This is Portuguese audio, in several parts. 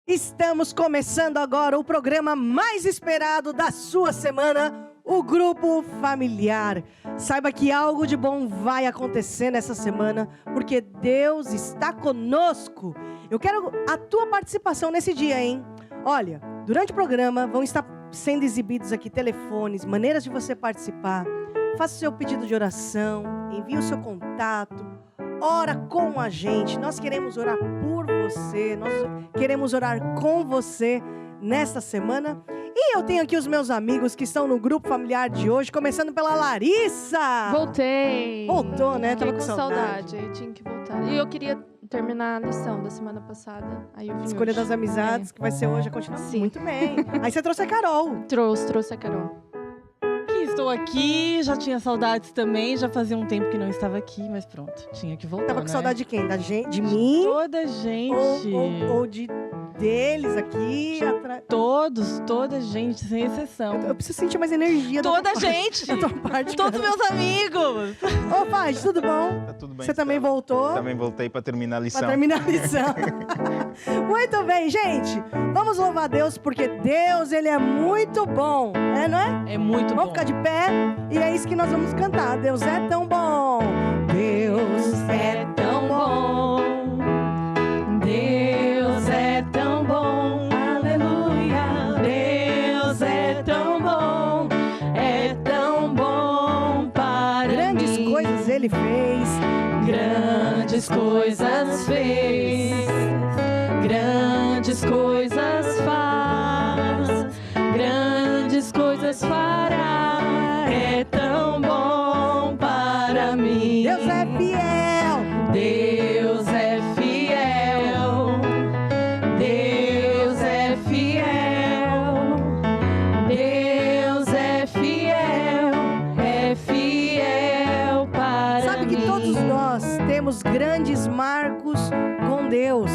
Estamos começando agora o programa mais esperado da sua semana, o Grupo Familiar. Saiba que algo de bom vai acontecer nessa semana, porque Deus está conosco. Eu quero a tua participação nesse dia, hein? Olha, durante o programa vão estar sendo exibidos aqui telefones, maneiras de você participar. Faça o seu pedido de oração, envie o seu contato, ora com a gente. Nós queremos orar por você, nós queremos orar com você nesta semana. E eu tenho aqui os meus amigos que estão no grupo familiar de hoje, começando pela Larissa. Voltei. Voltou, né? Fiquei Tava com saudade. Eu tinha que voltar. E eu queria terminar a lição da semana passada. Aí eu vim Escolha hoje. das amizades, que vai ser hoje a continuação. Sim. Muito bem. Aí você trouxe a Carol. Trouxe a Carol. Estou aqui, já tinha saudades também, já fazia um tempo que não estava aqui, mas pronto, tinha que voltar. Tava com né? saudade de quem? Da gente? De mim? Toda gente. Ou de deles aqui atrás? Toda gente, sem exceção. Eu preciso sentir mais energia. Toda gente! Da tua parte, Todos meus amigos! Ô, Faz, tudo bom? Tá tudo bem. Você também voltou? Também voltei para terminar a lição. Pra terminar a lição. Muito bem, gente. Vamos louvar a Deus, porque Deus, Ele é muito bom. É, não é? É muito Vamos bom. ficar de pé e é isso que nós vamos cantar. Deus é tão bom. Deus é tão bom. Deus é tão bom. Aleluia. Deus é tão bom. É tão bom para Grandes mim. Coisas Ele fez. Grandes coisas fez. Grandes coisas faz. Grandes coisas fará. É tão bom para mim. Deus é fiel. Deus é fiel. Deus é fiel. Deus é fiel. É fiel para mim. Sabe que todos nós temos grandes marcos com Deus.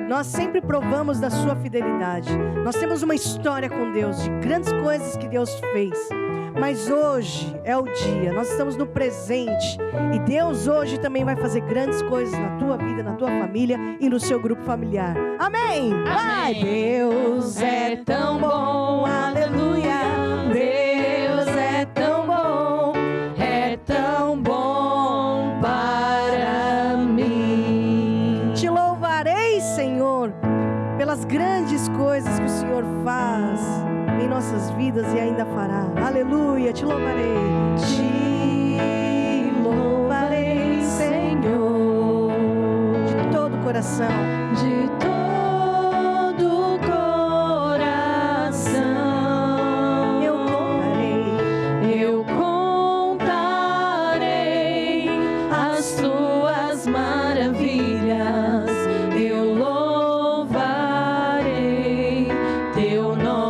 Nós sempre provamos da sua fidelidade. Nós temos uma história com Deus, de grandes coisas que Deus fez. Mas hoje é o dia, nós estamos no presente. E Deus hoje também vai fazer grandes coisas na tua vida, na tua família e no seu grupo familiar. Amém! Ai, Deus é tão bom, aleluia. Deus é tão bom, é tão bom para mim. Te louvarei, Senhor, pelas grandes coisas que o Senhor faz em nossas vidas e ainda fará. Aleluia, te louvarei. Te louvarei, Senhor, de todo o coração. De todo o coração. Eu contarei as tuas maravilhas. Eu louvarei teu nome.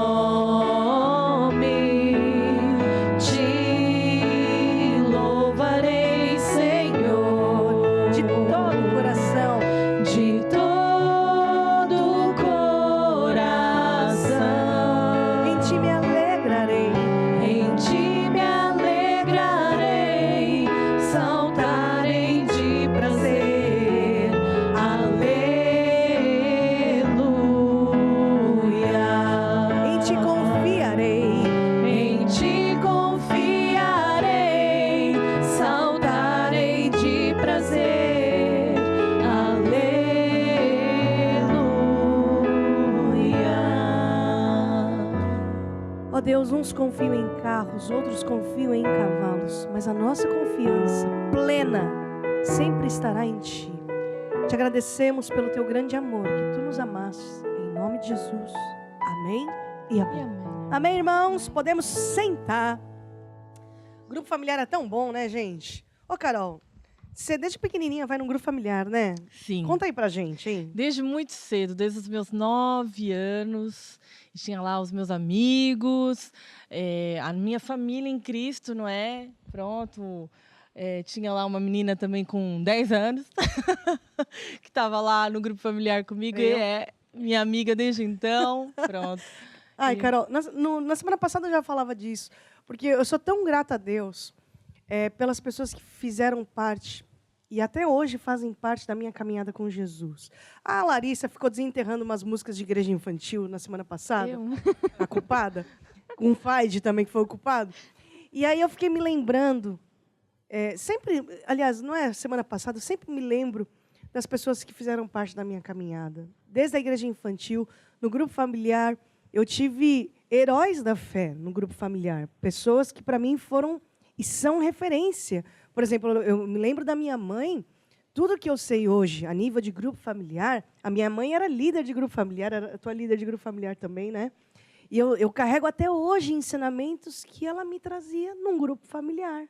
Te louvarei, Senhor, de todo o coração. De todo o coração. Em ti me alegrarei. Em ti me alegrarei. Saltarei de prazer. Aleluia. Em ti confiarei. Em ti confiarei. Saltarei de prazer. Aleluia. Ó Deus, uns confiam em carros, outros confiam em cavalos, mas a nossa confiança plena sempre estará em ti. Te agradecemos pelo teu grande amor, que tu nos amastes, em nome de Jesus. Amém e amém. Amém, irmãos? Podemos sentar. O grupo familiar é tão bom, né, gente? Ô, Carol, você desde pequenininha vai num grupo familiar, né? Sim. Conta aí pra gente, hein? Desde muito cedo, desde os meus 9 anos, tinha lá os meus amigos, a minha família em Cristo, não é? Pronto. Tinha lá uma menina também com 10 anos, que estava lá no grupo familiar comigo e é minha amiga desde então. Pronto. Ai, Carol, na semana passada eu já falava disso, porque eu sou tão grata a Deus pelas pessoas que fizeram parte e até hoje fazem parte da minha caminhada com Jesus. A Larissa ficou desenterrando umas músicas de igreja infantil na semana passada, a culpada, com o Faide também, que foi o culpado. E aí eu fiquei me lembrando, sempre, aliás, não é semana passada, eu sempre me lembro das pessoas que fizeram parte da minha caminhada. Desde a igreja infantil, no grupo familiar, eu tive heróis da fé no grupo familiar. Pessoas que, para mim, foram e são referência. Por exemplo, eu me lembro da minha mãe. Tudo que eu sei hoje, a nível de grupo familiar, a minha mãe era líder de grupo familiar, a tua líder de grupo familiar também, né? E eu carrego até hoje ensinamentos que ela me trazia num grupo familiar.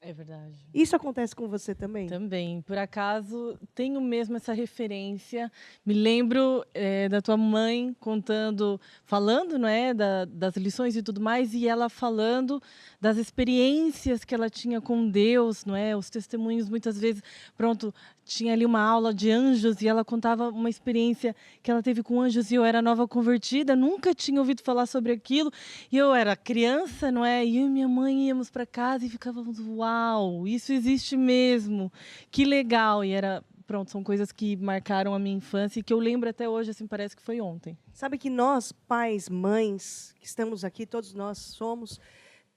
É verdade. Isso acontece com você também? Também. Por acaso, tenho mesmo essa referência. Me lembro da tua mãe contando, falando, não é, das lições e tudo mais, e ela falando das experiências que ela tinha com Deus, não é? Os testemunhos, muitas vezes, pronto, tinha ali uma aula de anjos e ela contava uma experiência que ela teve com anjos e eu era nova convertida, nunca tinha ouvido falar sobre aquilo. E eu era criança, não é? E eu e minha mãe íamos para casa e ficávamos, uau, isso existe mesmo, que legal. E era, pronto, são coisas que marcaram a minha infância e que eu lembro até hoje, assim, parece que foi ontem. Sabe que nós, pais, mães, que estamos aqui, todos nós somos,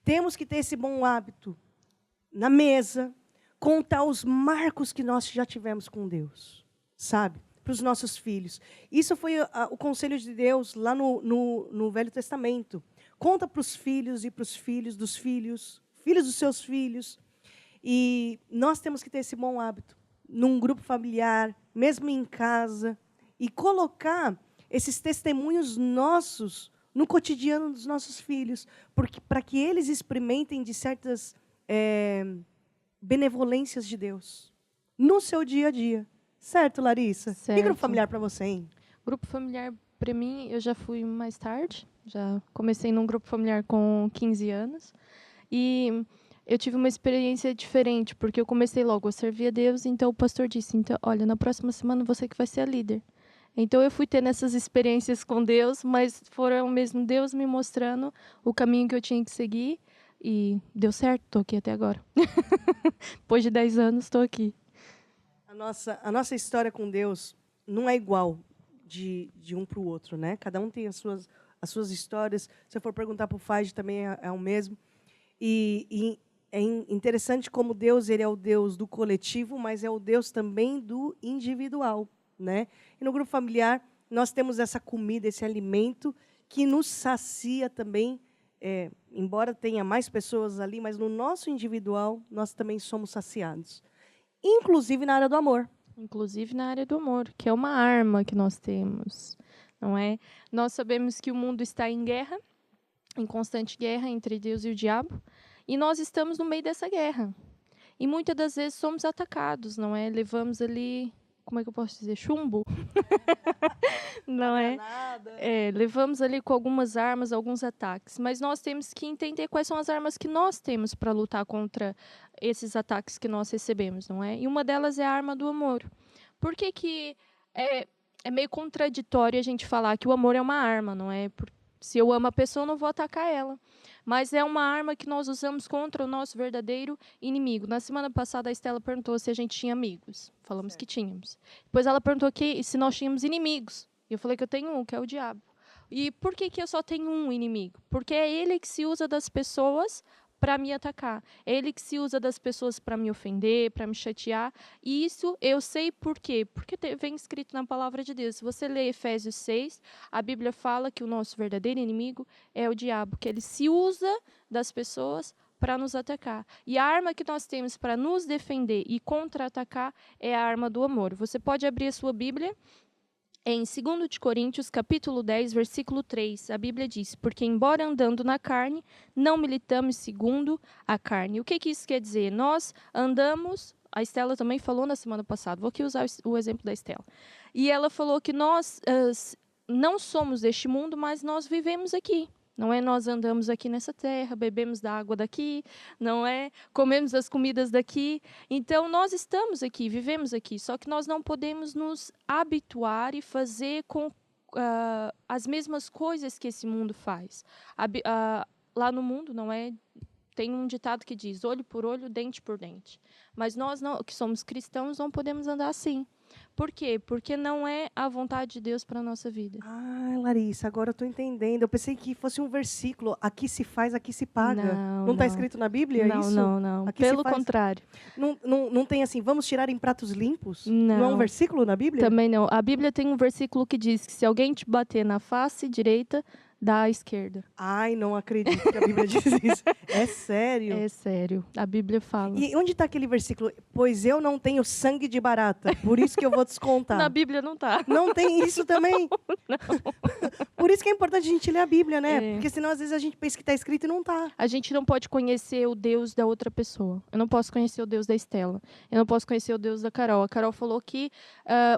temos que ter esse bom hábito na mesa, contar os marcos que nós já tivemos com Deus, sabe? Para os nossos filhos. Isso foi o conselho de Deus lá no Velho Testamento. Conta para os filhos e para os filhos dos filhos, filhos dos seus filhos. E nós temos que ter esse bom hábito, num grupo familiar, mesmo em casa, e colocar esses testemunhos nossos no cotidiano dos nossos filhos, para que eles experimentem de certas benevolências de Deus no seu dia a dia. Certo, Larissa? Certo. E grupo familiar para você, hein? Grupo familiar, para mim, eu já fui mais tarde. Já comecei num grupo familiar com 15 anos. E eu tive uma experiência diferente, porque eu comecei logo a servir a Deus, então o pastor disse, então, olha, na próxima semana você que vai ser a líder. Então eu fui tendo essas experiências com Deus, mas foram mesmo Deus me mostrando o caminho que eu tinha que seguir. E deu certo, estou aqui até agora. Depois de 10 anos, estou aqui. A nossa história com Deus não é igual de um para o outro, né? Cada um tem as suas histórias. Se eu for perguntar para o Faide, também é o mesmo. E é interessante como Deus, ele é o Deus do coletivo, mas é o Deus também do individual, né? E no grupo familiar, nós temos essa comida, esse alimento que nos sacia também, embora tenha mais pessoas ali, mas no nosso individual, nós também somos saciados. Inclusive na área do amor. Inclusive na área do amor, que é uma arma que nós temos, não é? Nós sabemos que o mundo está em guerra, em constante guerra entre Deus e o diabo, e nós estamos no meio dessa guerra. E muitas das vezes somos atacados, não é? Levamos ali, como é que eu posso dizer, chumbo? Não é? Levamos ali com algumas armas, alguns ataques. Mas nós temos que entender quais são as armas que nós temos para lutar contra esses ataques que nós recebemos, não é? E uma delas é a arma do amor. Por que é meio contraditório a gente falar que o amor é uma arma, não é? Se eu amo a pessoa, eu não vou atacar ela. Mas é uma arma que nós usamos contra o nosso verdadeiro inimigo. Na semana passada, a Estela perguntou se a gente tinha amigos. Falamos que tínhamos. Depois ela perguntou se nós tínhamos inimigos. E eu falei que eu tenho um, que é o diabo. E por que eu só tenho um inimigo? Porque é ele que se usa das pessoas para me atacar. É ele que se usa das pessoas para me ofender, para me chatear. E isso eu sei por quê. Porque vem escrito na palavra de Deus. Se você ler Efésios 6, a Bíblia fala que o nosso verdadeiro inimigo é o diabo, que ele se usa das pessoas para nos atacar. E a arma que nós temos para nos defender e contra-atacar é a arma do amor. Você pode abrir a sua Bíblia em 2 Coríntios, capítulo 10, versículo 3, a Bíblia diz, porque embora andando na carne, não militamos segundo a carne. O que isso quer dizer? Nós andamos, a Estela também falou na semana passada, vou aqui usar o exemplo da Estela, e ela falou que nós não somos deste mundo, mas nós vivemos aqui. Não é nós andamos aqui nessa terra, bebemos da água daqui, não é comemos as comidas daqui. Então, nós estamos aqui, vivemos aqui, só que nós não podemos nos habituar e fazer com as mesmas coisas que esse mundo faz. Lá no mundo, não é? Tem um ditado que diz, olho por olho, dente por dente. Mas nós, que somos cristãos, não podemos andar assim. Por quê? Porque não é a vontade de Deus para a nossa vida. Ah, Larissa, agora eu estou entendendo. Eu pensei que fosse um versículo. Aqui se faz, aqui se paga. Não está escrito na Bíblia não, isso? Não. Aqui Pelo contrário. Não tem assim, vamos tirar em pratos limpos? Não. Não é um versículo na Bíblia? Também não. A Bíblia tem um versículo que diz que se alguém te bater na face direita, dá à esquerda. Ai, não acredito que a Bíblia diz isso. É sério? É sério. A Bíblia fala. E onde está aquele versículo? Pois eu não tenho sangue de barata, por isso que eu vou descontar. Na Bíblia não tá. Não tem isso também? Não. Por isso que é importante a gente ler a Bíblia, né? É. Porque senão às vezes a gente pensa que está escrito e não está. A gente não pode conhecer o Deus da outra pessoa. Eu não posso conhecer o Deus da Estela. Eu não posso conhecer o Deus da Carol. A Carol falou que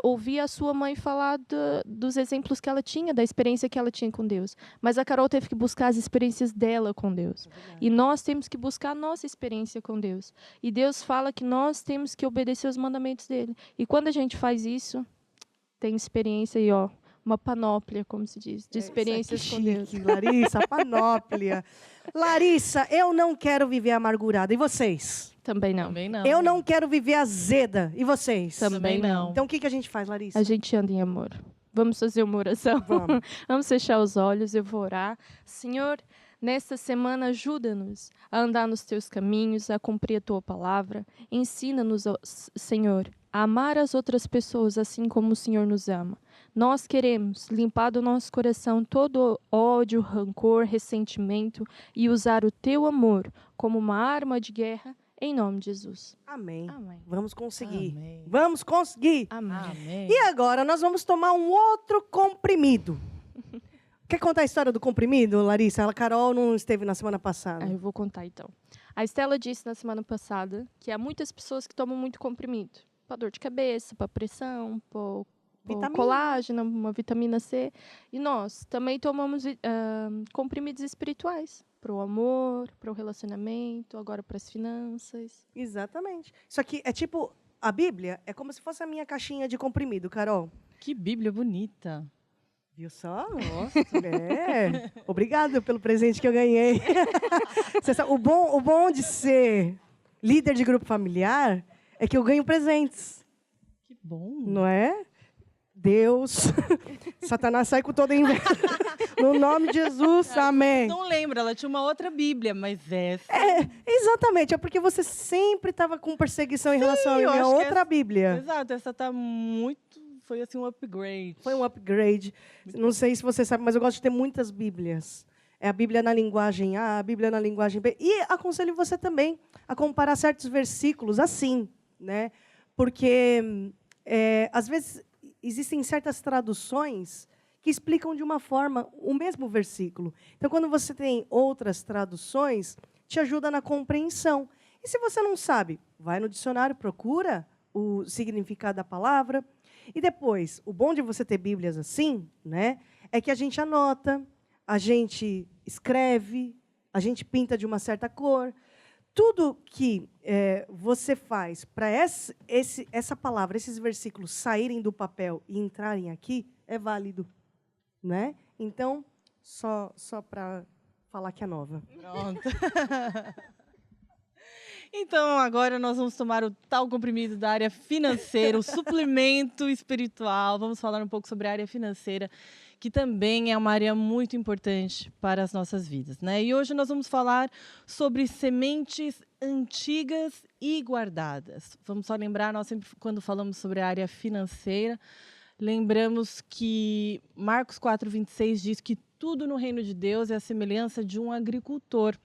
ouvia a sua mãe falar dos exemplos que ela tinha, da experiência que ela tinha com Deus. Mas a Carol teve que buscar as experiências dela com Deus. E nós temos que buscar a nossa experiência com Deus. E Deus fala que nós temos que obedecer os mandamentos dele. E quando a gente faz isso, tem experiência aí, ó. Uma panóplia, como se diz, de experiências com Deus. Chique, Larissa, panóplia. Larissa, eu não quero viver amargurada. E vocês? Também não. Também não. Eu não quero viver azeda. E vocês? Também não. Então o que a gente faz, Larissa? A gente anda em amor. Vamos fazer uma oração? Vamos. Vamos fechar os olhos, eu vou orar. Senhor, nesta semana ajuda-nos a andar nos teus caminhos, a cumprir a tua palavra. Ensina-nos, Senhor, a amar as outras pessoas assim como o Senhor nos ama. Nós queremos limpar do nosso coração todo ódio, rancor, ressentimento e usar o teu amor como uma arma de guerra, em nome de Jesus. Amém. Amém. Vamos conseguir. Amém. Vamos conseguir. Amém. Amém. E agora nós vamos tomar um outro comprimido. Quer contar a história do comprimido, Larissa? A Carol não esteve na semana passada. Eu vou contar então. A Estela disse na semana passada que há muitas pessoas que tomam muito comprimido. Para dor de cabeça, para pressão, para colágeno, uma vitamina C. E nós também tomamos comprimidos espirituais. Para o amor, para o relacionamento, agora para as finanças. Exatamente. Isso aqui é tipo, a Bíblia é como se fosse a minha caixinha de comprimido, Carol. Que Bíblia bonita. Viu só? Obrigado pelo presente que eu ganhei. Você sabe, o bom de ser líder de grupo familiar é que eu ganho presentes. Que bom. Não é? Deus, Satanás sai com toda a inveja. No nome de Jesus, amém. Não lembro, ela tinha uma outra Bíblia, mas essa... Exatamente, é porque você sempre estava com perseguição em relação à minha outra Bíblia. Exato, essa está muito... Foi assim um upgrade. Foi um upgrade. Não sei se você sabe, mas eu gosto de ter muitas Bíblias. É a Bíblia na linguagem A, a Bíblia na linguagem B. E aconselho você também a comparar certos versículos assim, né? Porque, às vezes, existem certas traduções que explicam de uma forma o mesmo versículo. Então, quando você tem outras traduções, te ajuda na compreensão. E se você não sabe, vai no dicionário, procura o significado da palavra. E depois, o bom de você ter Bíblias assim, né, é que a gente anota, a gente escreve, a gente pinta de uma certa cor. Tudo que você faz para essa palavra, esses versículos saírem do papel e entrarem aqui, é válido, né? Então, só para falar que é nova. Pronto. Então, agora nós vamos tomar o tal comprimido da área financeira, o suplemento espiritual. Vamos falar um pouco sobre a área financeira, que também é uma área muito importante para as nossas vidas, né? E hoje nós vamos falar sobre sementes antigas e guardadas. Vamos só lembrar, nós sempre, quando falamos sobre a área financeira, lembramos que Marcos 4:26 diz que tudo no reino de Deus é a semelhança de um agricultor.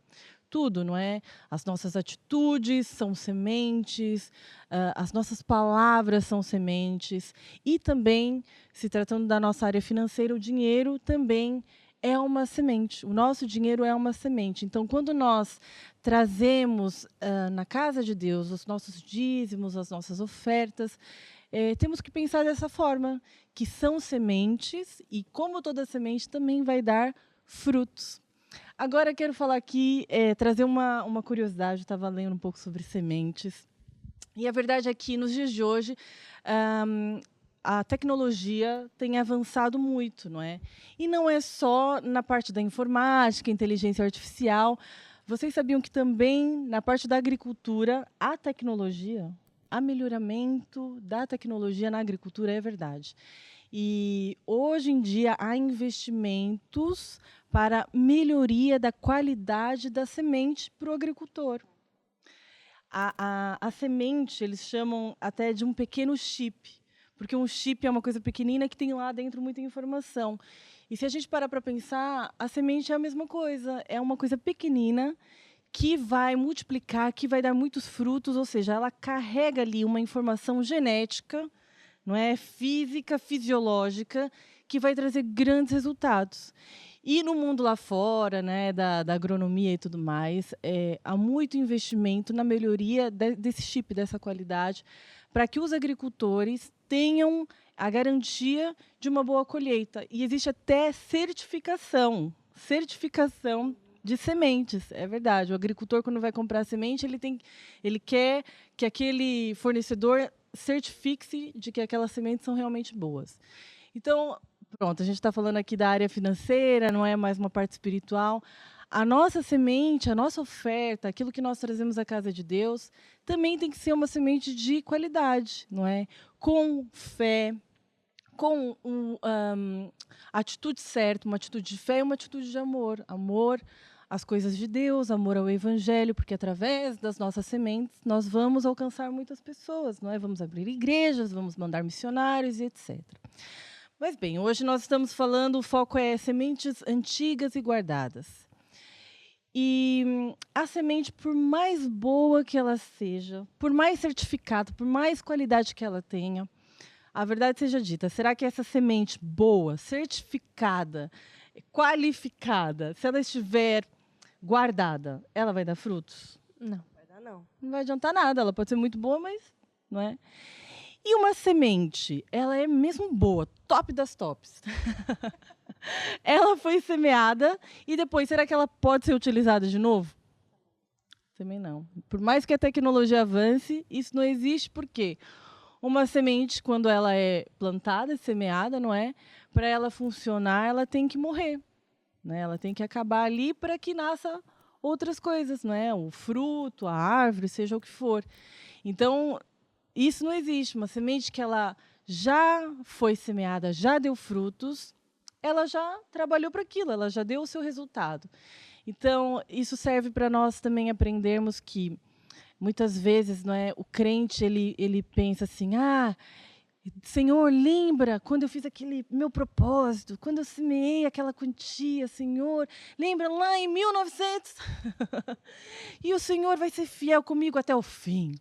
Tudo, não é? As nossas atitudes são sementes, as nossas palavras são sementes. E também, se tratando da nossa área financeira, o dinheiro também é uma semente. O nosso dinheiro é uma semente. Então, quando nós trazemos na casa de Deus os nossos dízimos, as nossas ofertas, temos que pensar dessa forma, que são sementes e, como toda semente, também vai dar frutos. Agora, quero falar aqui, trazer uma curiosidade. Eu estava lendo um pouco sobre sementes. E a verdade é que, nos dias de hoje, a tecnologia tem avançado muito, não é? E não é só na parte da informática, inteligência artificial. Vocês sabiam que também, na parte da agricultura, a tecnologia, há melhoramento da tecnologia na agricultura, é verdade. E, hoje em dia, há investimentos para melhoria da qualidade da semente para o agricultor. A semente, eles chamam até de um pequeno chip, porque um chip é uma coisa pequenina que tem lá dentro muita informação. E se a gente parar para pensar, a semente é a mesma coisa, é uma coisa pequenina que vai multiplicar, que vai dar muitos frutos, ou seja, ela carrega ali uma informação genética, não é, física, fisiológica, que vai trazer grandes resultados. E no mundo lá fora, né, da agronomia e tudo mais, há muito investimento na melhoria desse chip, dessa qualidade, para que os agricultores tenham a garantia de uma boa colheita. E existe até certificação de sementes, é verdade. O agricultor, quando vai comprar semente, ele quer que aquele fornecedor certifique-se de que aquelas sementes são realmente boas. Então, pronto, a gente está falando aqui da área financeira, não é mais uma parte espiritual. A nossa semente, a nossa oferta, aquilo que nós trazemos à casa de Deus, também tem que ser uma semente de qualidade, não é? Com fé, com atitude certa, uma atitude de fé e uma atitude de amor. Amor às coisas de Deus, amor ao Evangelho, porque através das nossas sementes nós vamos alcançar muitas pessoas, não é? Vamos abrir igrejas, vamos mandar missionários e etc. Mas bem, hoje nós estamos falando, o foco é sementes antigas e guardadas. E a semente, por mais boa que ela seja, por mais certificado, por mais qualidade que ela tenha, a verdade seja dita, será que essa semente boa, certificada, qualificada, se ela estiver guardada, ela vai dar frutos? Não. Vai dar, não. Não vai adiantar nada, ela pode ser muito boa, mas não é. E uma semente, ela é mesmo boa, top das tops. Ela foi semeada e depois, será que ela pode ser utilizada de novo? Também não. Por mais que a tecnologia avance, isso não existe, por quê? Uma semente, quando ela é plantada, semeada, não é? Para ela funcionar, ela tem que morrer, né? Ela tem que acabar ali para que nasça outras coisas, não é? O fruto, a árvore, seja o que for. Então, isso não existe. Uma semente que ela já foi semeada, já deu frutos, ela já trabalhou para aquilo, ela já deu o seu resultado. Então, isso serve para nós também aprendermos que muitas vezes, não é, o crente ele pensa assim: Senhor, lembra quando eu fiz aquele meu propósito, quando eu semeei aquela quantia, Senhor, lembra lá em 1900? E o Senhor vai ser fiel comigo até o fim.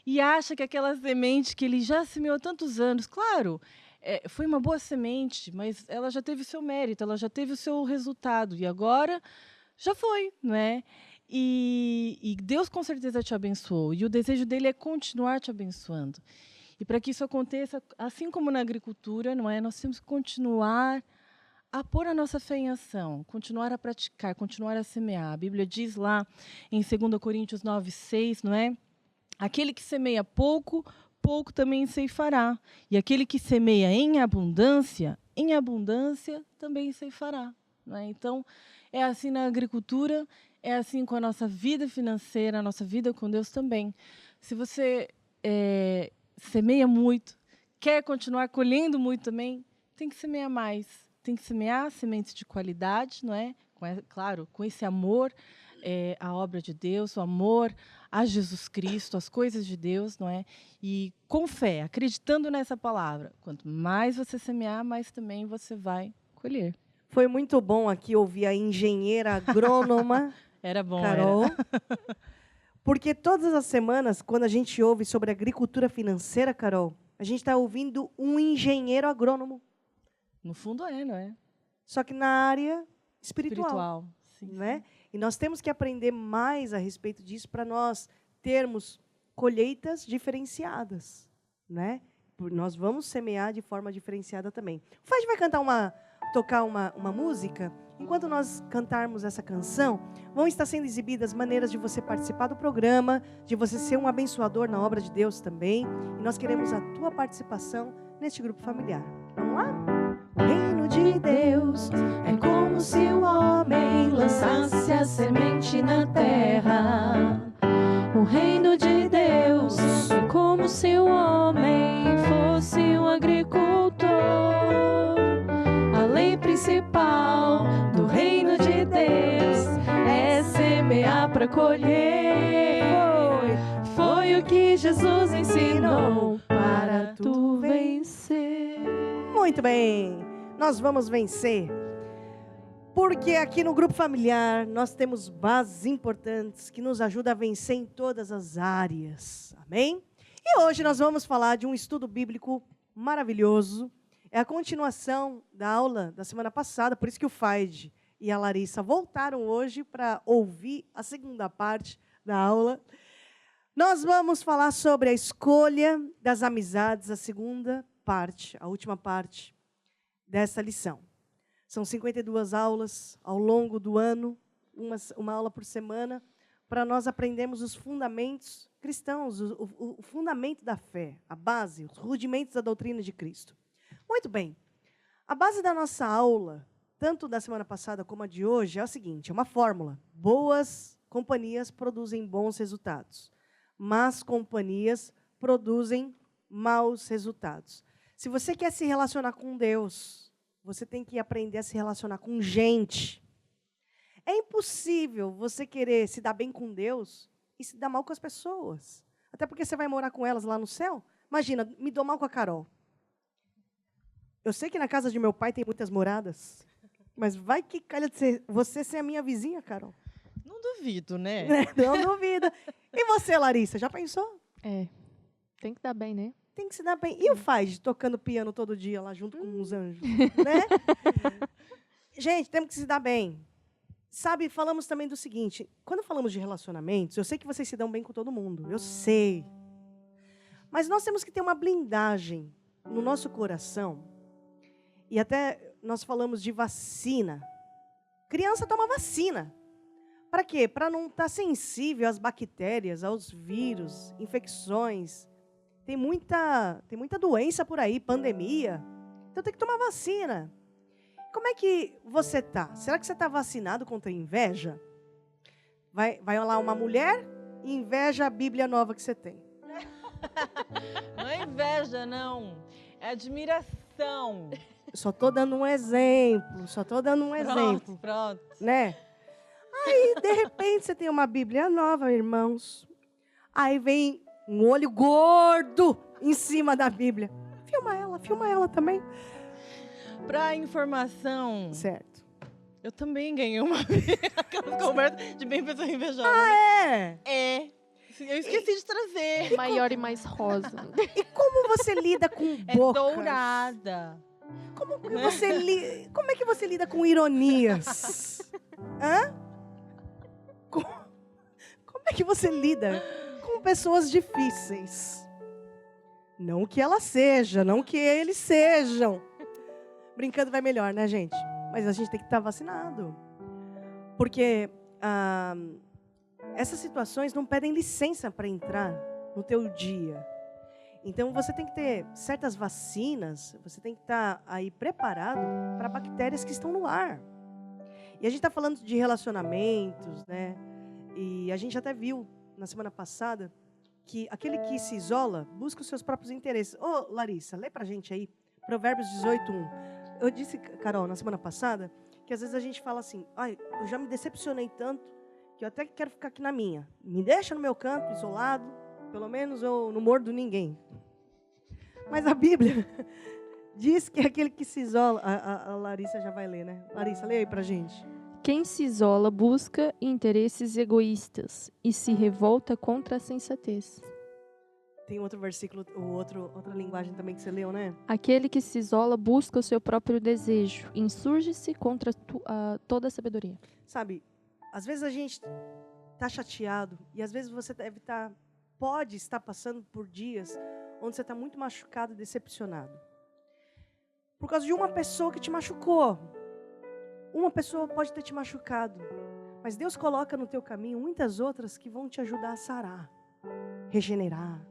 E acha que aquela semente que ele já semeou há tantos anos, claro, foi uma boa semente, mas ela já teve o seu mérito, ela já teve o seu resultado, e agora já foi, não é? E Deus com certeza te abençoou, e o desejo dele é continuar te abençoando. E para que isso aconteça, assim como na agricultura, não é? Nós temos que continuar a pôr a nossa fé em ação, continuar a praticar, continuar a semear. A Bíblia diz lá em 2 Coríntios 9:6, não é? Aquele que semeia pouco, pouco também ceifará. E aquele que semeia em abundância também ceifará. Não é? Então, é assim na agricultura, é assim com a nossa vida financeira, a nossa vida com Deus também. Se você semeia muito, quer continuar colhendo muito também, tem que semear mais. Tem que semear sementes de qualidade, não é? Claro, com esse amor à obra de Deus, o amor a Jesus Cristo, as coisas de Deus, não é? E com fé, acreditando nessa palavra. Quanto mais você semear, mais também você vai colher. Foi muito bom aqui ouvir a engenheira agrônoma Era bom, Carol. era. Porque todas as semanas, quando a gente ouve sobre agricultura financeira, Carol, a gente está ouvindo um engenheiro agrônomo. No fundo não é? Só que na área espiritual. Sim, Não é? sim. E nós temos que aprender mais a respeito disso para nós termos colheitas diferenciadas. Né? Nós vamos semear de forma diferenciada também. O Fred vai tocar uma música. Enquanto nós cantarmos essa canção, vão estar sendo exibidas maneiras de você participar do programa, de você ser um abençoador na obra de Deus também. E nós queremos a tua participação neste grupo familiar. Vamos lá? O reino de Deus é como se o homem lançasse a semente na terra. principal do reino de Deus é semear para colher. Foi o que Jesus ensinou para tu vencer. Muito bem, nós vamos vencer. Porque aqui no Grupo Familiar nós temos bases importantes que nos ajudam a vencer em todas as áreas. Amém? E hoje nós vamos falar de um estudo bíblico maravilhoso. É a continuação da aula da semana passada, por isso que o Faide e a Larissa voltaram hoje para ouvir a segunda parte da aula. Nós vamos falar sobre a escolha das amizades, a segunda parte, a última parte dessa lição. São 52 aulas ao longo do ano, uma aula por semana, para nós aprendermos os fundamentos cristãos, o fundamento da fé, a base, os rudimentos da doutrina de Cristo. Muito bem. A base da nossa aula, tanto da semana passada como a de hoje, é o seguinte, é uma fórmula. Boas companhias produzem bons resultados. Más companhias produzem maus resultados. Se você quer se relacionar com Deus, você tem que aprender a se relacionar com gente. É impossível você querer se dar bem com Deus e se dar mal com as pessoas. Até porque você vai morar com elas lá no céu. Imagina, me dou mal com a Carol. Eu sei que na casa de meu pai tem muitas moradas, mas vai que calha de você ser a minha vizinha, Carol. Não duvido, né? Não duvido. E você, Larissa, já pensou? Tem que dar bem, né? Tem que se dar bem. E o Faide tocando piano todo dia lá junto com os anjos, né? Gente, temos que se dar bem. Sabe, falamos também do seguinte, quando falamos de relacionamentos, eu sei que vocês se dão bem com todo mundo, eu sei. Mas nós temos que ter uma blindagem no nosso coração. E até nós falamos de vacina. Criança toma vacina. Para quê? Para não estar sensível às bactérias, aos vírus, infecções. Tem muita doença por aí, pandemia. Então tem que tomar vacina. Como é que você está? Será que você está vacinado contra a inveja? Vai lá uma mulher e inveja a Bíblia nova que você tem. Não é inveja, não. É admiração. Só estou dando um exemplo. Pronto. Né? Aí, de repente, você tem uma Bíblia nova, irmãos. Aí vem um olho gordo em cima da Bíblia. Filma ela também. Para informação, Certo. eu também ganhei uma aquela conversa de bem pessoa invejosa. É. Eu esqueci de trazer. Maior e mais rosa. E como você lida com É bocas? dourada. Como é que você lida com ironias? Hã? Como é que você lida com pessoas difíceis? Não que ela seja, não que eles sejam. Brincando vai melhor, né, gente? Mas a gente tem que estar vacinado. Porque essas situações não pedem licença para entrar no teu dia. Então, você tem que ter certas vacinas, você tem que estar aí preparado para bactérias que estão no ar. E a gente está falando de relacionamentos, né? E a gente até viu na semana passada que aquele que se isola busca os seus próprios interesses. Ô, Larissa, lê pra gente aí, Provérbios 18:1. Eu disse, Carol, na semana passada, que às vezes a gente fala assim, eu já me decepcionei tanto que eu até quero ficar aqui na minha. Me deixa no meu canto, isolado, pelo menos eu não mordo ninguém. Mas a Bíblia diz que aquele que se isola... A Larissa já vai ler, né? Larissa, lê aí pra gente. Quem se isola busca interesses egoístas e se revolta contra a sensatez. Tem outro versículo, outra linguagem também que você leu, né? Aquele que se isola busca o seu próprio desejo, insurge-se contra toda a sabedoria. Sabe, às vezes a gente está chateado e às vezes você pode estar passando por dias onde você está muito machucado e decepcionado. Por causa de uma pessoa que te machucou. Uma pessoa pode ter te machucado, mas Deus coloca no teu caminho muitas outras que vão te ajudar a sarar, regenerar.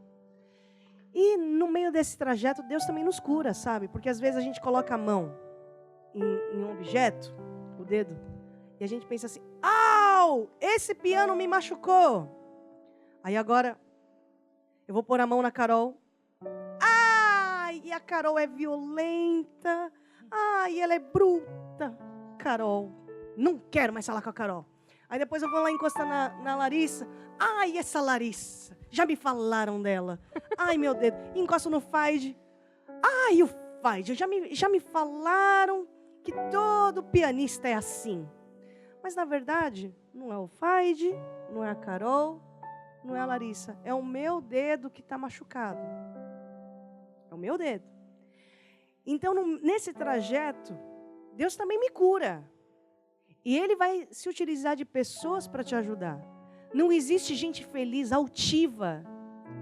E no meio desse trajeto, Deus também nos cura, sabe? Porque às vezes a gente coloca a mão em um objeto, o dedo, e a gente pensa assim, au, esse piano me machucou. Aí agora, eu vou pôr a mão na Carol. Ai, e a Carol é violenta. Ai, ela é bruta. Eita, Carol, não quero mais falar com a Carol. Aí depois eu vou lá encostar na Larissa. Ai, essa Larissa, já me falaram dela. Ai, meu dedo. Encosto no Faide. Ai, o Faide, já me falaram que todo pianista é assim. Mas, na verdade, não é o Faide, não é a Carol, não é a Larissa. É o meu dedo que está machucado. É o meu dedo. Então, nesse trajeto, Deus também me cura. E Ele vai se utilizar de pessoas para te ajudar. Não existe gente feliz, altiva.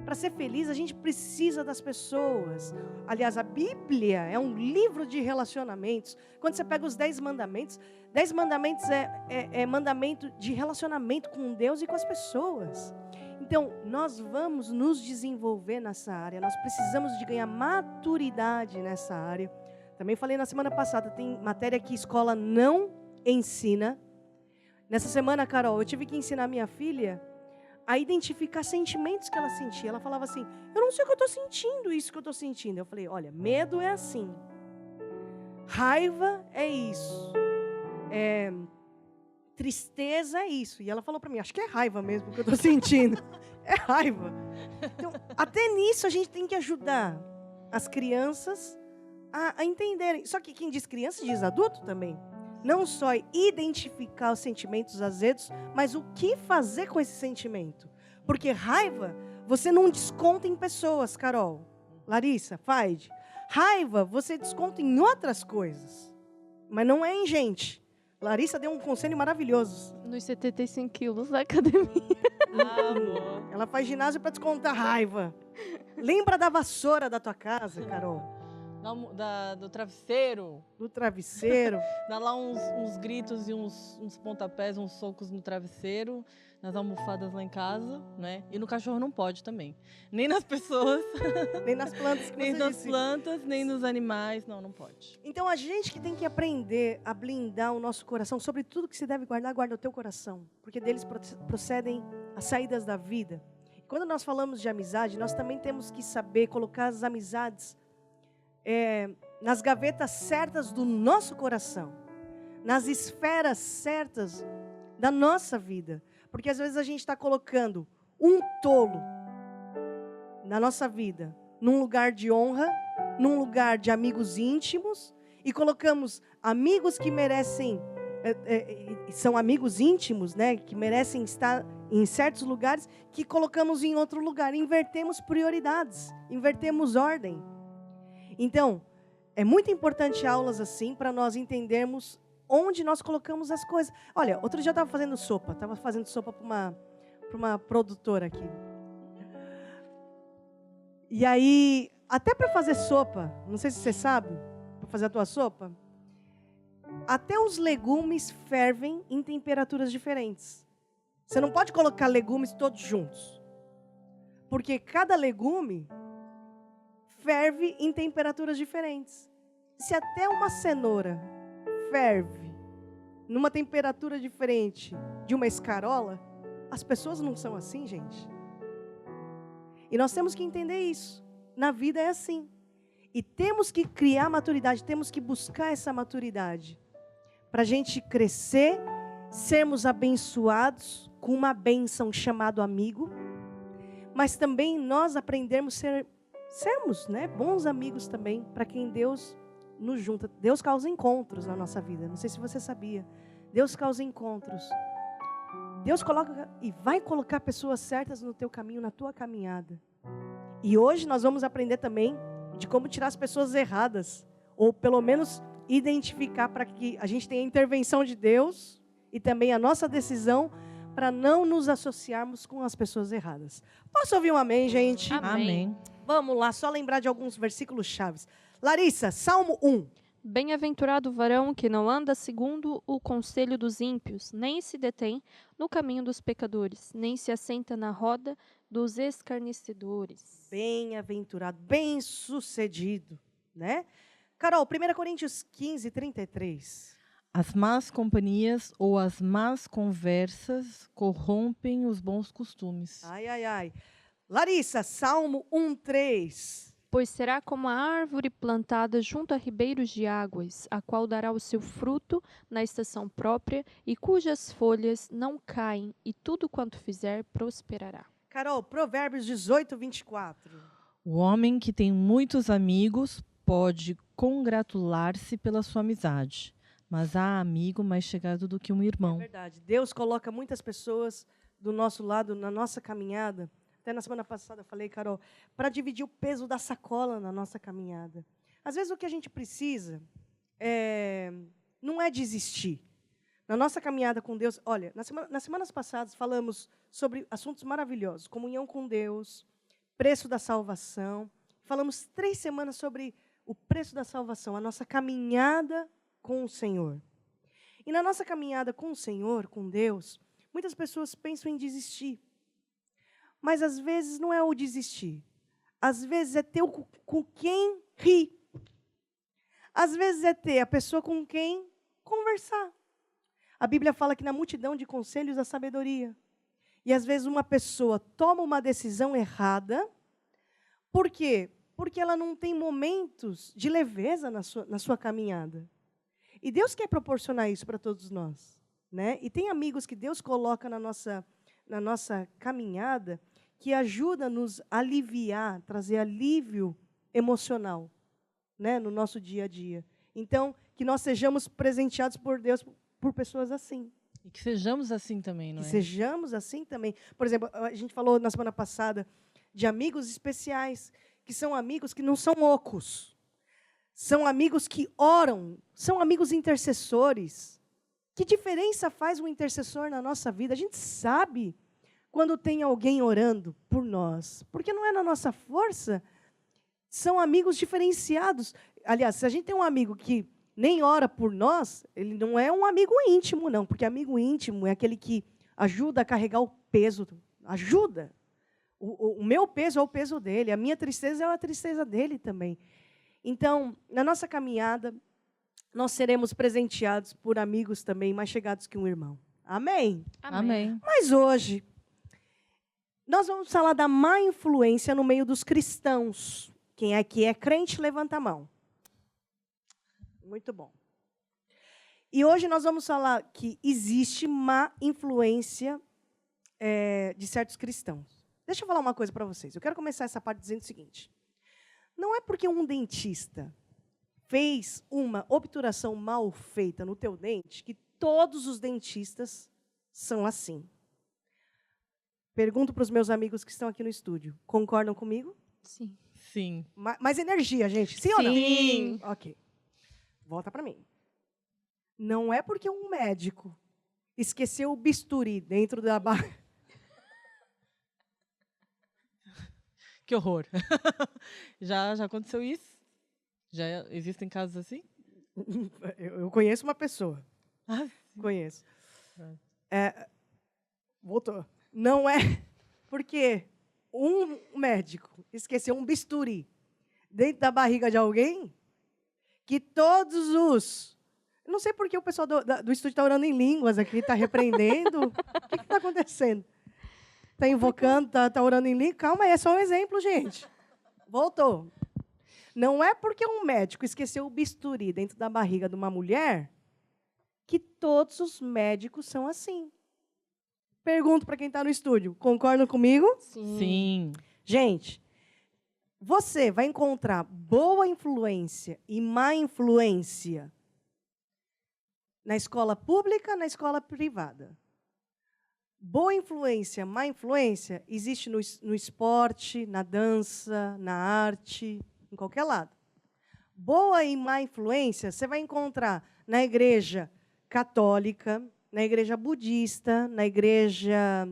Para ser feliz, a gente precisa das pessoas. Aliás, a Bíblia é um livro de relacionamentos. Quando você pega os 10 mandamentos, 10 mandamentos é mandamento de relacionamento com Deus e com as pessoas. Então, nós vamos nos desenvolver nessa área. Nós precisamos de ganhar maturidade nessa área. Também falei na semana passada, tem matéria que escola não ensina. Nessa semana, Carol, eu tive que ensinar minha filha a identificar sentimentos que ela sentia. Ela falava assim, eu não sei o que eu estou sentindo, isso que eu estou sentindo. Eu falei, olha, medo é assim. Raiva é isso. Tristeza é isso. E ela falou para mim, acho que é raiva mesmo que eu estou sentindo. É raiva. Então, até nisso a gente tem que ajudar as crianças a entenderem. Só que quem diz criança diz adulto também. Não só identificar os sentimentos azedos, mas o que fazer com esse sentimento. Porque raiva, você não desconta em pessoas, Carol. Larissa, Faide. Raiva, você desconta em outras coisas. Mas não é em gente. Larissa deu um conselho maravilhoso. Nos 75 quilos da academia. Boa. Ela faz ginásio para descontar raiva. Lembra da vassoura da tua casa, Carol? Do travesseiro. Do travesseiro. Dá lá uns gritos e uns pontapés, uns socos no travesseiro, nas almofadas lá em casa, né? E no cachorro não pode também. Nem nas pessoas. Nem nas plantas que nem você nas disse. plantas, nem nos animais. Não pode. Então, a gente que tem que aprender a blindar o nosso coração, sobre tudo que se deve guardar, guarda o teu coração. Porque deles procedem as saídas da vida. Quando nós falamos de amizade, nós também temos que saber colocar as amizades nas gavetas certas do nosso coração, nas esferas certas da nossa vida, porque às vezes a gente está colocando um tolo na nossa vida, num lugar de honra, num lugar de amigos íntimos, e colocamos amigos que merecem, são amigos íntimos, né, que merecem estar em certos lugares, que colocamos em outro lugar, invertemos prioridades, invertemos ordem. Então, é muito importante aulas assim para nós entendermos onde nós colocamos as coisas. Olha, outro dia eu estava fazendo sopa para uma produtora aqui. E aí, até para fazer sopa, não sei se você sabe, para fazer a tua sopa, até os legumes fervem em temperaturas diferentes. Você não pode colocar legumes todos juntos, porque cada legume ferve em temperaturas diferentes. Se até uma cenoura ferve numa temperatura diferente de uma escarola, as pessoas não são assim, gente. E nós temos que entender isso. Na vida é assim. E temos que criar maturidade, temos que buscar essa maturidade para a gente crescer, sermos abençoados com uma bênção chamado amigo, mas também nós aprendermos sermos, né, bons amigos também, para quem Deus nos junta. Deus causa encontros na nossa vida. Não sei se você sabia. Deus causa encontros. Deus coloca e vai colocar pessoas certas no teu caminho, na tua caminhada. E hoje nós vamos aprender também de como tirar as pessoas erradas, ou pelo menos identificar, para que a gente tenha a intervenção de Deus e também a nossa decisão para não nos associarmos com as pessoas erradas. Posso ouvir um amém, gente? Amém. Vamos lá, só lembrar de alguns versículos chaves. Larissa, Salmo 1. Bem-aventurado o varão que não anda segundo o conselho dos ímpios, nem se detém no caminho dos pecadores, nem se assenta na roda dos escarnecedores. Bem-aventurado, bem-sucedido, né? Carol, 1 Coríntios 15, 33. As más companhias ou as más conversas corrompem os bons costumes. Ai, ai, ai. Larissa, Salmo 1, 3. Pois será como a árvore plantada junto a ribeiros de águas, a qual dará o seu fruto na estação própria e cujas folhas não caem, e tudo quanto fizer prosperará. Carol, Provérbios 18, 24. O homem que tem muitos amigos pode congratular-se pela sua amizade, mas há amigo mais chegado do que um É irmão. verdade. Deus coloca muitas pessoas do nosso lado, na nossa caminhada. Até na semana passada eu falei, Carol, para dividir o peso da sacola na nossa caminhada. Às vezes o que a gente precisa não é desistir. Na nossa caminhada com Deus, olha, nas semanas passadas falamos sobre assuntos maravilhosos, comunhão com Deus, preço da salvação. Falamos 3 semanas sobre o preço da salvação, a nossa caminhada com o Senhor. E na nossa caminhada com o Senhor, com Deus, muitas pessoas pensam em desistir. Mas às vezes não é o desistir. Às vezes é ter com quem rir. Às vezes é ter a pessoa com quem conversar. A Bíblia fala que na multidão de conselhos há sabedoria. E às vezes uma pessoa toma uma decisão errada. Por quê? Porque ela não tem momentos de leveza na sua caminhada. E Deus quer proporcionar isso para todos nós, né? E tem amigos que Deus coloca na nossa caminhada que ajuda a nos aliviar, trazer alívio emocional, né, no nosso dia a dia. Então, que nós sejamos presenteados por Deus por pessoas assim. E que sejamos assim também, não é? Que sejamos assim também. Por exemplo, a gente falou na semana passada de amigos especiais, que são amigos que não são ocos. São amigos que oram, são amigos intercessores. Que diferença faz um intercessor na nossa vida? A gente sabe quando tem alguém orando por nós, porque não é na nossa força. São amigos diferenciados. Aliás, se a gente tem um amigo que nem ora por nós, ele não é um amigo íntimo, não, porque amigo íntimo é aquele que ajuda a carregar o peso, ajuda. O meu peso é o peso dele, a minha tristeza é a tristeza dele também. Então, na nossa caminhada, nós seremos presenteados por amigos também mais chegados que um irmão. Amém? Amém. Mas hoje, nós vamos falar da má influência no meio dos cristãos. Quem aqui é crente, levanta a mão. Muito bom. E hoje nós vamos falar que existe má influência de certos cristãos. Deixa eu falar uma coisa para vocês. Eu quero começar essa parte dizendo o seguinte. Não é porque um dentista fez uma obturação mal feita no teu dente que todos os dentistas são assim. Pergunto para os meus amigos que estão aqui no estúdio. Concordam comigo? Sim. Sim. Mais energia, gente. Sim ou não? Sim. Ok. Volta para mim. Não é porque um médico esqueceu o bisturi dentro da barra. Que horror. Já aconteceu isso? Já existem casos assim? Eu conheço uma pessoa. Ah, Conheço. Voltou. Não é porque um médico esqueceu um bisturi dentro da barriga de alguém que todos os... Não sei por que o pessoal do estúdio está orando em línguas aqui, está repreendendo. O que está acontecendo? Está invocando, está orando em línguas? Calma aí, é só um exemplo, gente. Voltou. Não é porque um médico esqueceu o bisturi dentro da barriga de uma mulher que todos os médicos são assim. Pergunto para quem está no estúdio. Concordam comigo? Sim. Gente, você vai encontrar boa influência e má influência na escola pública, na escola privada. Boa influência, má influência, existe no esporte, na dança, na arte, em qualquer lado. Boa e má influência você vai encontrar na igreja católica, na igreja budista, na igreja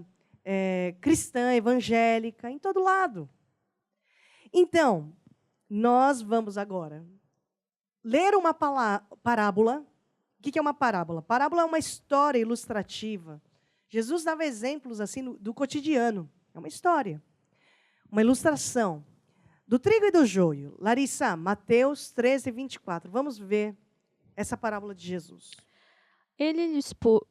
cristã, evangélica, em todo lado. Então, nós vamos agora ler uma parábola. O que é uma parábola? Parábola é uma história ilustrativa. Jesus dava exemplos assim do cotidiano. É uma história, uma ilustração. Do trigo e do joio. Larissa, Mateus 13, 24. Vamos ver essa parábola de Jesus. Ele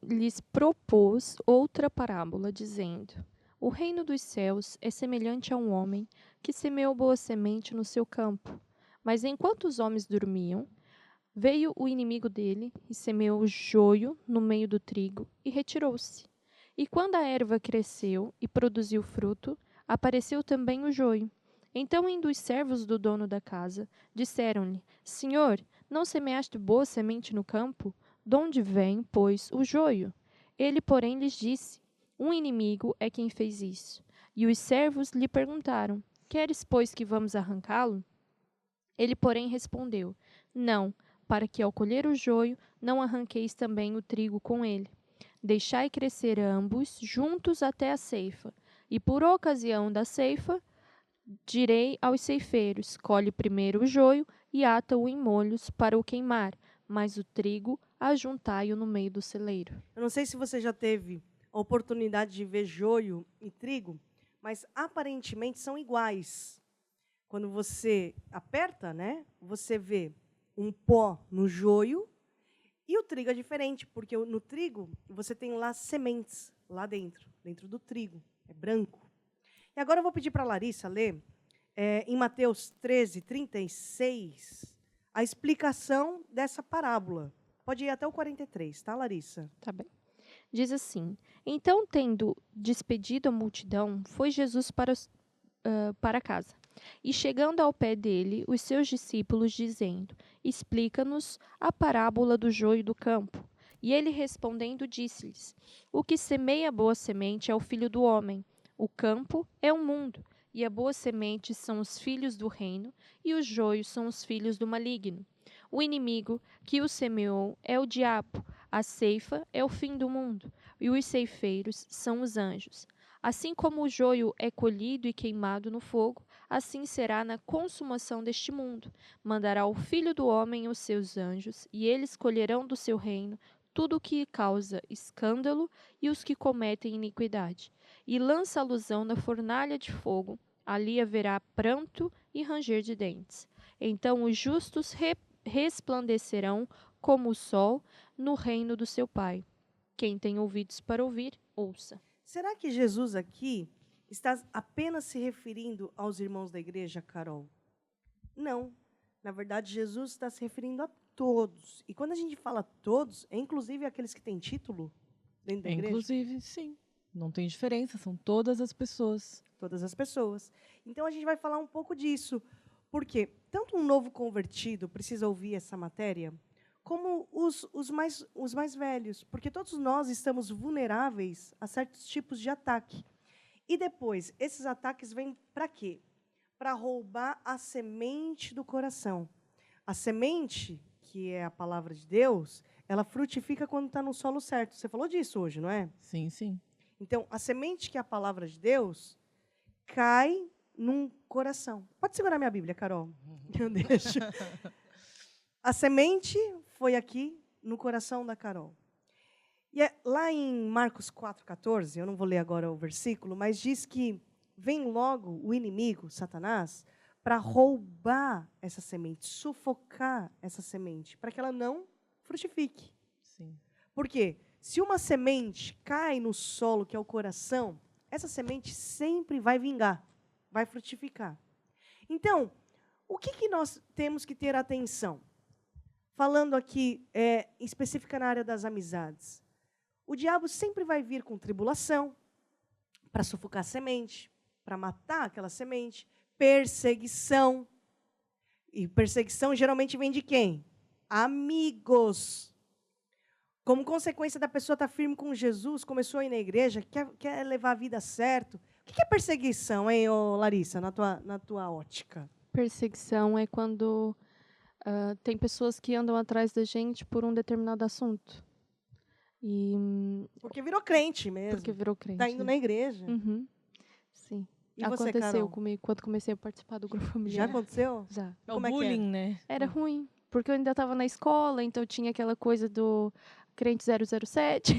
lhes propôs outra parábola, dizendo: O reino dos céus é semelhante a um homem que semeou boa semente no seu campo. Mas enquanto os homens dormiam, veio o inimigo dele e semeou joio no meio do trigo e retirou-se. E quando a erva cresceu e produziu fruto, apareceu também o joio. Então, indo os servos do dono da casa, disseram-lhe: Senhor, não semeaste boa semente no campo? De onde vem, pois, o joio? Ele, porém, lhes disse: Um inimigo é quem fez isso. E os servos lhe perguntaram: Queres, pois, que vamos arrancá-lo? Ele, porém, respondeu: Não, para que ao colher o joio não arranqueis também o trigo com ele. Deixai crescer ambos juntos até a ceifa. E por ocasião da ceifa, direi aos ceifeiros: Colhe primeiro o joio e ata-o em molhos para o queimar, mas o trigo ajuntai-o no meio do celeiro. Eu não sei se você já teve a oportunidade de ver joio e trigo, mas aparentemente são iguais. Quando você aperta, né, você vê um pó no joio e o trigo é diferente, porque no trigo você tem lá sementes, lá dentro do trigo, é branco. E agora eu vou pedir para a Larissa ler, em Mateus 13, 36, a explicação dessa parábola. Pode ir até o 43, tá, Larissa? Tá bem. Diz assim: Então, tendo despedido a multidão, foi Jesus para casa. E chegando ao pé dele, os seus discípulos, dizendo: Explica-nos a parábola do joio do campo. E ele respondendo disse-lhes: O que semeia boa semente é o Filho do homem. O campo é o mundo, e a boa semente são os filhos do reino, e os joios são os filhos do maligno. O inimigo que o semeou é o diabo. A ceifa é o fim do mundo, e os ceifeiros são os anjos. Assim como o joio é colhido e queimado no fogo, assim será na consumação deste mundo. Mandará o Filho do homem os seus anjos, e eles colherão do seu reino tudo o que causa escândalo e os que cometem iniquidade. E lança-los-ão na fornalha de fogo. Ali haverá pranto e ranger de dentes. Então os justos resplandecerão como o sol no reino do seu Pai. Quem tem ouvidos para ouvir, ouça. Será que Jesus aqui está apenas se referindo aos irmãos da igreja, Carol? Não. Na verdade, Jesus está se referindo a todos. E quando a gente fala todos, é inclusive aqueles que têm título dentro da igreja? Inclusive, sim. Não tem diferença, são todas as pessoas. Todas as pessoas. Então, a gente vai falar um pouco disso. Porque tanto um novo convertido precisa ouvir essa matéria, como os mais velhos. Porque todos nós estamos vulneráveis a certos tipos de ataque. E depois, esses ataques vêm para quê? Para roubar a semente do coração. A semente, que é a palavra de Deus, ela frutifica quando está no solo certo. Você falou disso hoje, não é? Sim, sim. Então, a semente, que é a palavra de Deus, cai num coração. Pode segurar minha Bíblia, Carol? Eu deixo. A semente foi aqui no coração da Carol. E lá em Marcos 4,14, eu não vou ler agora o versículo, mas diz que vem logo o inimigo, Satanás, para roubar essa semente, sufocar essa semente, para que ela não frutifique. Sim. Por quê? Se uma semente cai no solo, que é o coração, essa semente sempre vai vingar, vai frutificar. Então, o que nós temos que ter atenção? Falando aqui, específica na área das amizades. O diabo sempre vai vir com tribulação, para sufocar a semente, para matar aquela semente, perseguição. E perseguição geralmente vem de quem? Amigos. Como consequência da pessoa estar firme com Jesus, começou a ir na igreja, quer levar a vida certo. O que é perseguição, hein, Larissa, na tua ótica? Perseguição é quando tem pessoas que andam atrás da gente por um determinado assunto. Porque virou crente mesmo. Porque virou crente. Está indo na igreja. Uhum. Sim. E você, aconteceu Carol? comigo quando comecei a participar do grupo familiar. Já aconteceu? Já. É o Como é que é? bullying, né? Era ruim, porque eu ainda estava na escola, então tinha aquela coisa do crente 007,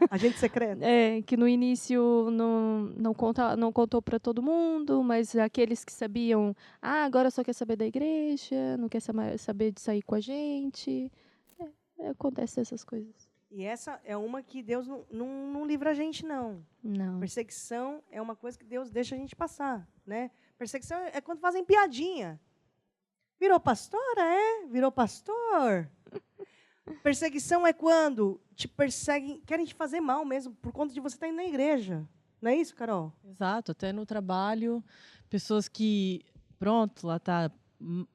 Agente secreto. que no início não contou para todo mundo, mas aqueles que sabiam, agora só quer saber da igreja, não quer saber de sair com a gente. Acontece essas coisas. E essa é uma que Deus não livra a gente, não. Não. Perseguição é uma coisa que Deus deixa a gente passar, né? Perseguição é quando fazem piadinha. Virou pastora, é? Virou pastor? Perseguição é quando te perseguem, querem te fazer mal mesmo, por conta de você estar indo na igreja. Não é isso, Carol? Exato, até no trabalho, pessoas que, pronto, lá tá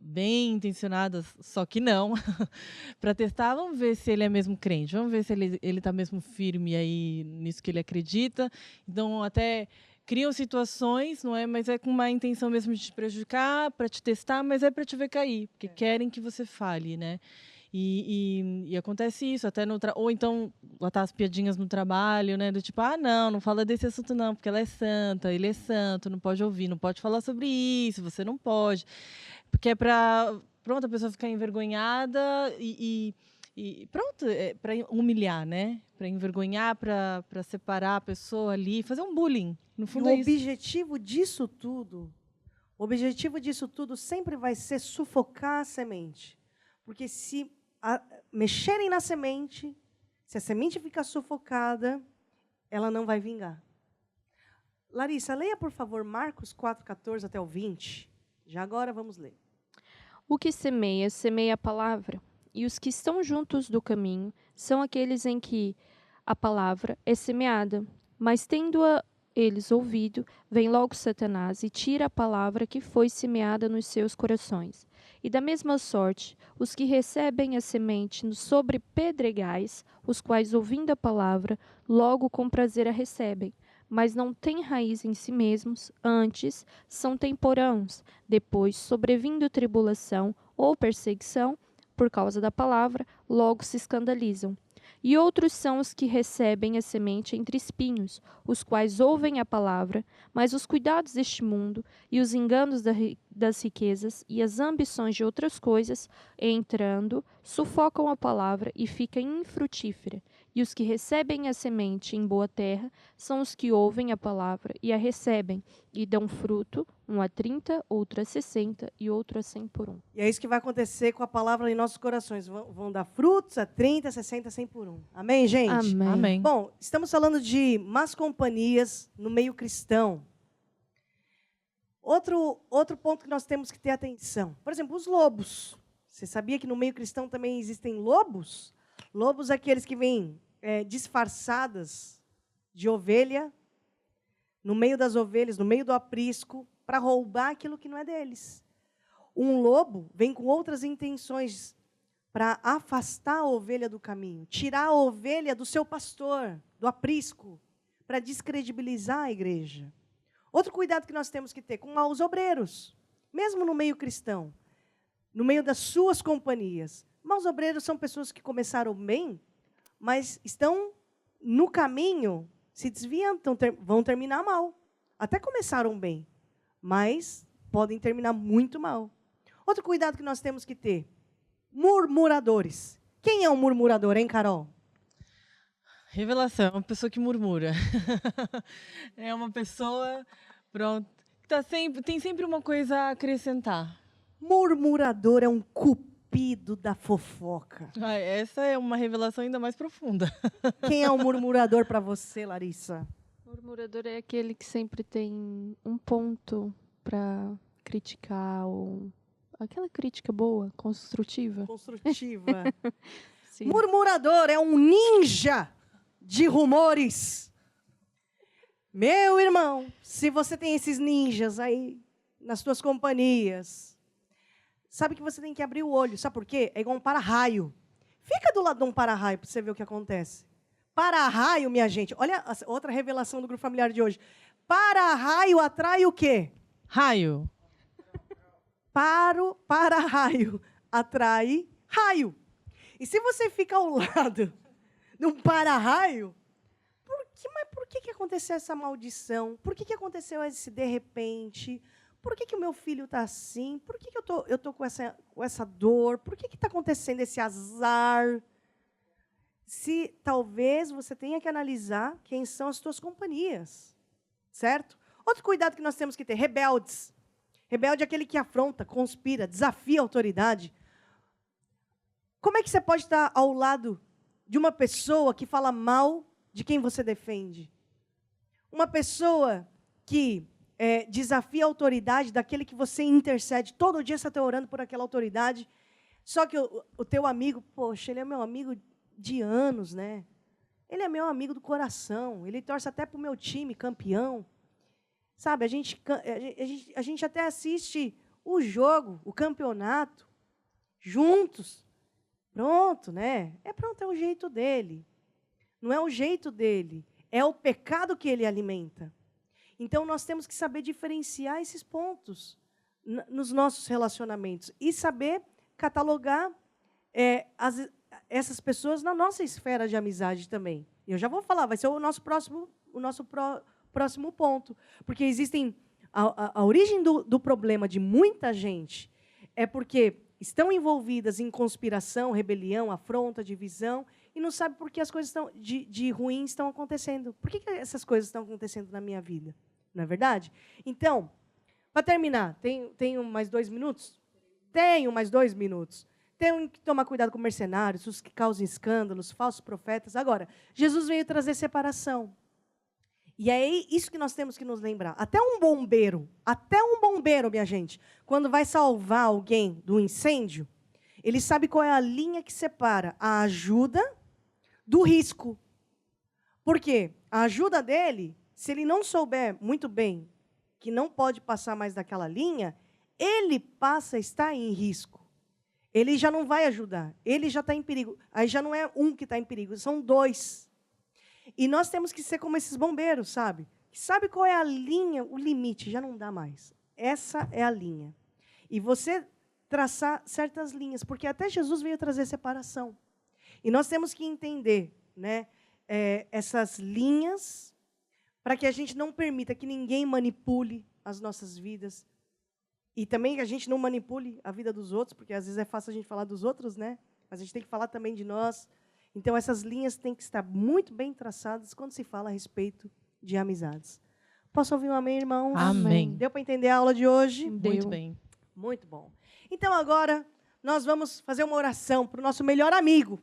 bem intencionadas, só que não, para testar, vamos ver se ele é mesmo crente, vamos ver se ele está mesmo firme aí nisso que ele acredita. Então, até criam situações, não é? Mas é com uma intenção mesmo de te prejudicar, para te testar, mas é para te ver cair, porque querem que você fale, né? E acontece isso, até ou então botar as piadinhas no trabalho, né? Do tipo, não fala desse assunto não, porque ela é santa, ele é santo, não pode ouvir, não pode falar sobre isso, você não pode. Porque é para, pronto, a pessoa ficar envergonhada e pronto, é para humilhar, né? Para envergonhar, para separar a pessoa ali, fazer um bullying. No fundo é isso. O objetivo disso tudo sempre vai ser sufocar a semente. Porque se mexerem na semente, se a semente ficar sufocada, ela não vai vingar. Larissa, leia, por favor, Marcos 4:14 até o 20. Já agora vamos ler. O que semeia, semeia a palavra, e os que estão juntos do caminho são aqueles em que a palavra é semeada, mas tendo-a eles ouvido, vem logo Satanás e tira a palavra que foi semeada nos seus corações. E da mesma sorte, os que recebem a semente sobre pedregais, os quais, ouvindo a palavra, logo com prazer a recebem, mas não têm raiz em si mesmos, antes são temporãos, depois, sobrevindo tribulação ou perseguição, por causa da palavra, logo se escandalizam. E outros são os que recebem a semente entre espinhos, os quais ouvem a palavra, mas os cuidados deste mundo e os enganos das riquezas e as ambições de outras coisas, entrando, sufocam a palavra e fica infrutífera. E os que recebem a semente em boa terra são os que ouvem a palavra e a recebem, e dão fruto, um a 30, outro a 60 e outro a 100 por 1. E é isso que vai acontecer com a palavra em nossos corações. Vão dar frutos a 30, 60, 100 por 1. Amém, gente? Amém. Amém. Bom, estamos falando de más companhias no meio cristão. Outro ponto que nós temos que ter atenção. Por exemplo, os lobos. Você sabia que no meio cristão também existem lobos? Lobos é aqueles que vêm disfarçadas de ovelha, no meio das ovelhas, no meio do aprisco, para roubar aquilo que não é deles. Um lobo vem com outras intenções para afastar a ovelha do caminho, tirar a ovelha do seu pastor, do aprisco, para descredibilizar a igreja. Outro cuidado que nós temos que ter com maus obreiros, mesmo no meio cristão, no meio das suas companhias. Maus obreiros são pessoas que começaram bem, mas estão no caminho, se desviam, vão terminar mal. Até começaram bem, mas podem terminar muito mal. Outro cuidado que nós temos que ter, murmuradores. Quem é um murmurador, hein, Carol? Revelação, é uma pessoa que murmura. É uma pessoa, pronto, que tem sempre uma coisa a acrescentar. Murmurador é um cupido da fofoca. Essa é uma revelação ainda mais profunda. Quem é um murmurador para você, Larissa? Murmurador é aquele que sempre tem um ponto para criticar, ou aquela crítica boa, construtiva. Construtiva. Sim. Murmurador é um ninja de rumores. Meu irmão, se você tem esses ninjas aí nas suas companhias, sabe que você tem que abrir o olho. Sabe por quê? É igual um para-raio. Fica do lado de um para-raio para você ver o que acontece. Para-raio, minha gente. Olha outra revelação do grupo familiar de hoje. Para-raio atrai o quê? Raio. Para-raio atrai raio. E se você fica ao lado de um para-raio, por que aconteceu essa maldição? Por que aconteceu esse de repente? Por que o meu filho está assim? Por que eu tô com essa dor? Por que está acontecendo esse azar? Se talvez você tenha que analisar quem são as suas companhias, certo? Outro cuidado que nós temos que ter, rebeldes. Rebelde é aquele que afronta, conspira, desafia a autoridade. Como é que você pode estar ao lado de uma pessoa que fala mal de quem você defende. Uma pessoa que desafia a autoridade daquele que você intercede. Todo dia você está orando por aquela autoridade. Só que o teu amigo, poxa, ele é meu amigo de anos, né? Ele é meu amigo do coração. Ele torce até para o meu time, campeão. Sabe, a gente até assiste o jogo, o campeonato, juntos. Pronto, né? É o jeito dele. Não é o jeito dele. É o pecado que ele alimenta. Então, nós temos que saber diferenciar esses pontos nos nossos relacionamentos e saber catalogar essas pessoas na nossa esfera de amizade também. Eu já vou falar, vai ser o nosso próximo ponto. Porque existem... A origem do problema de muita gente é porque estão envolvidas em conspiração, rebelião, afronta, divisão, e não sabe por que as coisas de ruim estão acontecendo. Por que essas coisas estão acontecendo na minha vida? Não é verdade? Então, para terminar, tenho mais 2 minutos? Tenho mais 2 minutos. Tenho que tomar cuidado com mercenários, os que causam escândalos, falsos profetas. Agora, Jesus veio trazer separação. E é isso que nós temos que nos lembrar. Até um bombeiro, minha gente, quando vai salvar alguém do incêndio, ele sabe qual é a linha que separa a ajuda do risco. Por quê? A ajuda dele, se ele não souber muito bem que não pode passar mais daquela linha, ele passa a estar em risco. Ele já não vai ajudar, ele já está em perigo. Aí já não é um que está em perigo, são 2. E nós temos que ser como esses bombeiros, sabe? Sabe qual é a linha, o limite, já não dá mais. Essa é a linha. E você traçar certas linhas, porque até Jesus veio trazer separação. E nós temos que entender, né, essas linhas para que a gente não permita que ninguém manipule as nossas vidas. E também que a gente não manipule a vida dos outros, porque às vezes é fácil a gente falar dos outros, né? Mas a gente tem que falar também de nós. Então, essas linhas têm que estar muito bem traçadas quando se fala a respeito de amizades. Posso ouvir um amém, irmãos? Amém. Deu para entender a aula de hoje? Muito bem. Muito bom. Então, agora, nós vamos fazer uma oração para o nosso melhor amigo,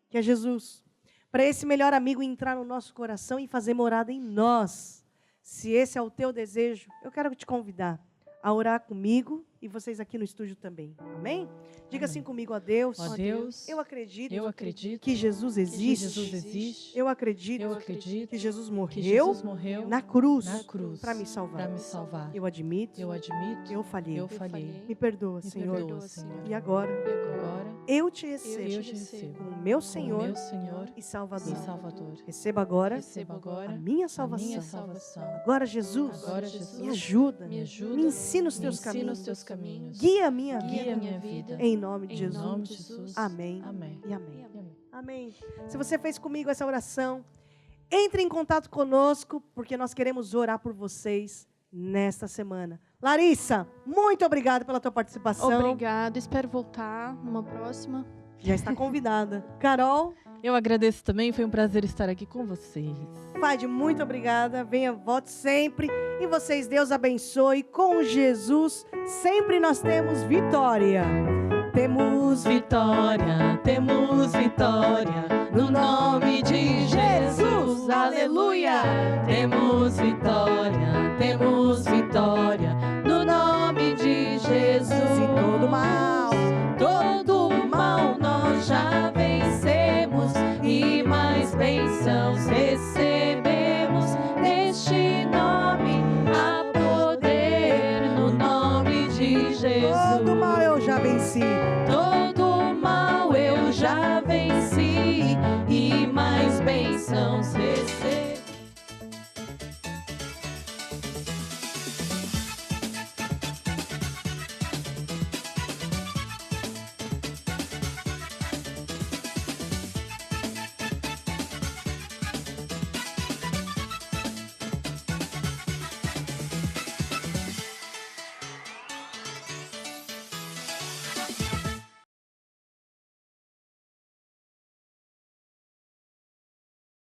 que é Jesus. Para esse melhor amigo entrar no nosso coração e fazer morada em nós. Se esse é o teu desejo, eu quero te convidar a orar comigo e vocês aqui no estúdio também. Amém? Diga assim comigo, ó Deus. Ó Deus, eu acredito que Jesus existe. Eu acredito que Jesus morreu na cruz para me salvar. Eu admito que eu falhei. Me perdoa, Senhor. E agora, eu te recebo como meu Senhor e Salvador. Receba agora a minha salvação. Agora, Jesus, me ajuda. Me ensina os teus caminhos. Guia a minha vida. Em nome de Jesus. Amém. E amém. Amém. Se você fez comigo essa oração, entre em contato conosco, porque nós queremos orar por vocês nesta semana. Larissa, muito obrigada pela tua participação. Obrigada, espero voltar numa próxima. Já está convidada. Carol. Eu agradeço também, foi um prazer estar aqui com vocês. Fade, muito obrigada. Venha, volte sempre. E vocês, Deus abençoe. Com Jesus, sempre nós temos vitória. Temos vitória, no nome de Jesus. Aleluia. Temos vitória, no nome de Jesus. E todo mal nós já vencemos e mais bênçãos recebemos neste nome, a poder no nome de Jesus. Todo mal eu já venci, e mais bênçãos recebemos.